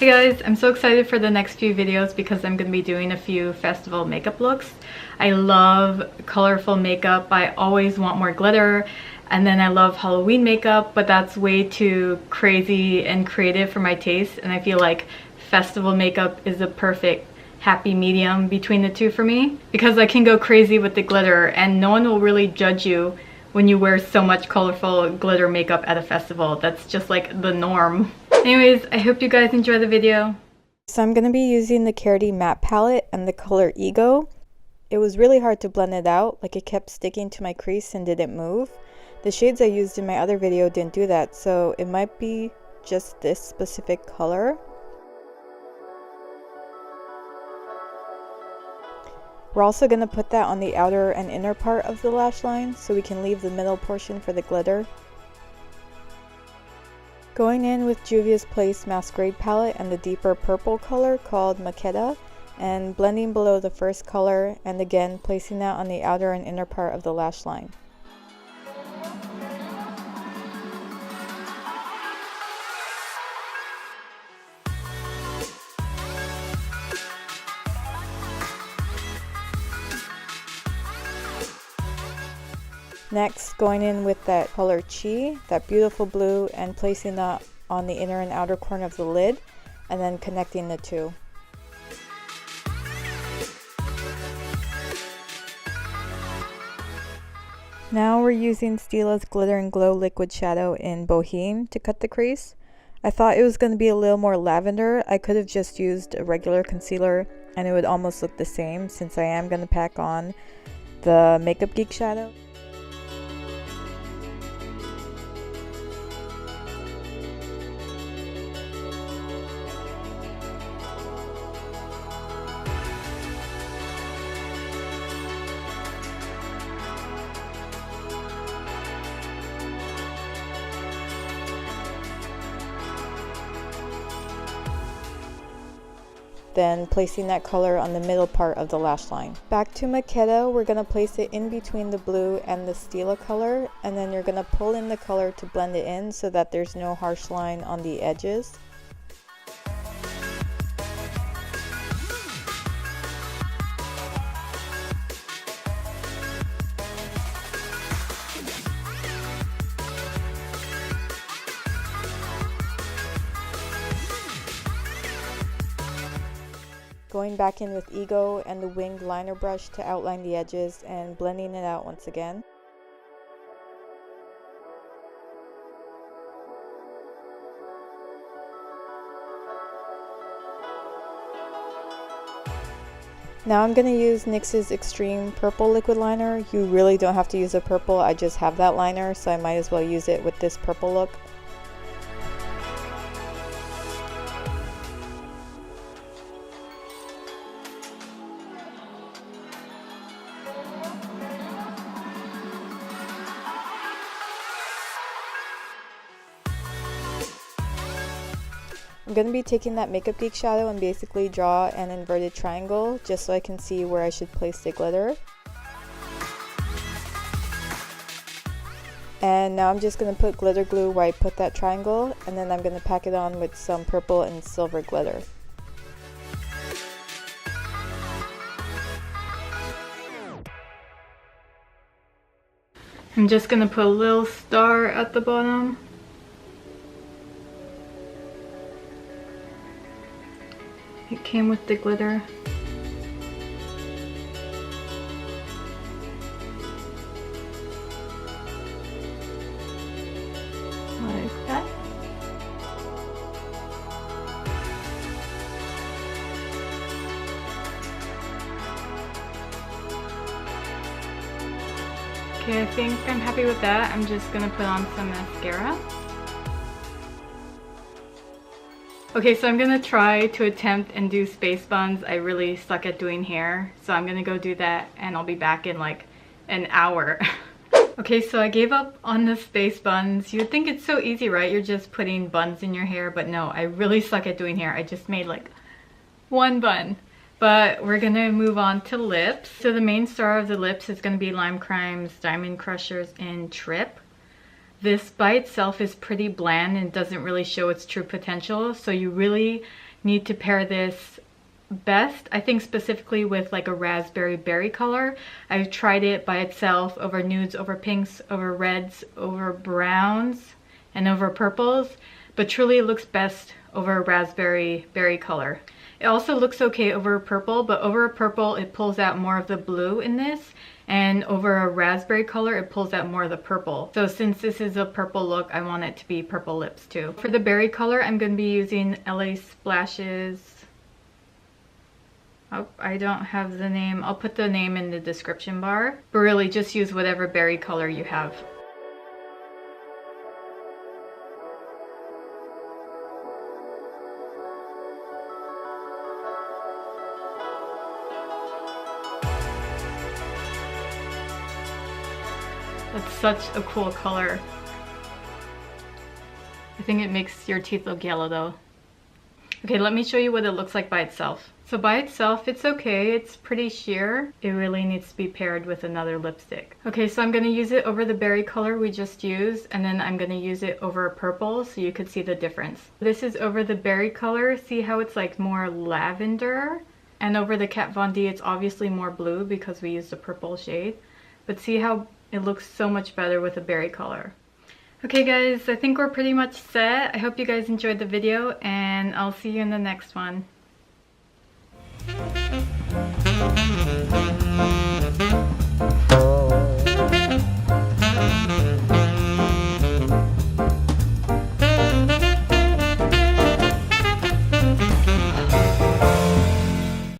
Hey guys, I'm so excited for the next few videos because I'm going to be doing a few festival makeup looks. I love colorful makeup. I always want more glitter. And then I love Halloween makeup, but that's way too crazy and creative for my taste. And I feel like festival makeup is a perfect happy medium between the two for me, because I can go crazy with the glitter and no one will really judge you when you wear so much colorful glitter makeup at a festival. That's just like the norm. Anyways, I hope you guys enjoy the video. So I'm going to be using the Karity matte palette and the color Ego. It was really hard to blend it out, like it kept sticking to my crease and didn't move. The shades I used in my other video didn't do that, so it might be just this specific color. We're also going to put that on the outer and inner part of the lash line so we can leave the middle portion for the glitter. Going in with Juvia's Place Masquerade palette and the deeper purple color called Makeda, and blending below the first color, and again placing that on the outer and inner part of the lash line. Next, going in with that color Chi, that beautiful blue, and placing that on the inner and outer corner of the lid, and then connecting the two. Now we're using Stila's Glitter and Glow Liquid Shadow in Bohème to cut the crease. I thought it was going to be a little more lavender. I could have just used a regular concealer and it would almost look the same, since I am going to pack on the Makeup Geek shadow. Then placing that color on the middle part of the lash line. Back to Makeda, we're going to place it in between the blue and the Stila color, and then you're going to pull in the color to blend it in so that there's no harsh line on the edges. Going back in with Ego and the winged liner brush to outline the edges and blending it out once again. Now I'm going to use NYX's Extreme Purple Liquid Liner. You really don't have to use a purple, I just have that liner, so I might as well use it with this purple look. I'm going to be taking that Makeup Geek shadow and basically draw an inverted triangle just so I can see where I should place the glitter. And now I'm just going to put glitter glue where I put that triangle, and then I'm going to pack it on with some purple and silver glitter. I'm just going to put a little star at the bottom. It came with the glitter. Like that. Okay, I think I'm happy with that. I'm just gonna put on some mascara. Okay, so I'm gonna try to attempt and do space buns. I really suck at doing hair, so I'm gonna go do that and I'll be back in like an hour. Okay, so I gave up on the space buns. You'd think it's so easy, right? You're just putting buns in your hair, but no, I really suck at doing hair. I just made like one bun. But we're gonna move on to lips. So the main star of the lips is gonna be Lime Crime's Diamond Crushers in Trip. This by itself is pretty bland and doesn't really show its true potential, so you really need to pair this best, I think specifically with like a raspberry berry color. I've tried it by itself over nudes, over pinks, over reds, over browns, and over purples, but truly it looks best over a raspberry berry color. It also looks okay over purple, but over purple it pulls out more of the blue in this, and over a raspberry color it pulls out more of the purple. So since this is a purple look, I want it to be purple lips too. For the berry color, I'm going to be using LA Splashes. Oh, I don't have the name. I'll put the name in the description bar. But really just use whatever berry color you have. That's such a cool color. I think it makes your teeth look yellow though. Okay, let me show you what it looks like by itself. So by itself, it's okay. It's pretty sheer. It really needs to be paired with another lipstick. Okay, so I'm going to use it over the berry color we just used, and then I'm going to use it over a purple so you could see the difference. This is over the berry color. See how it's like more lavender? And over the Kat Von D, it's obviously more blue because we used a purple shade. But see how it looks so much better with a berry color. Okay guys, I think we're pretty much set. I hope you guys enjoyed the video, and I'll see you in the next one.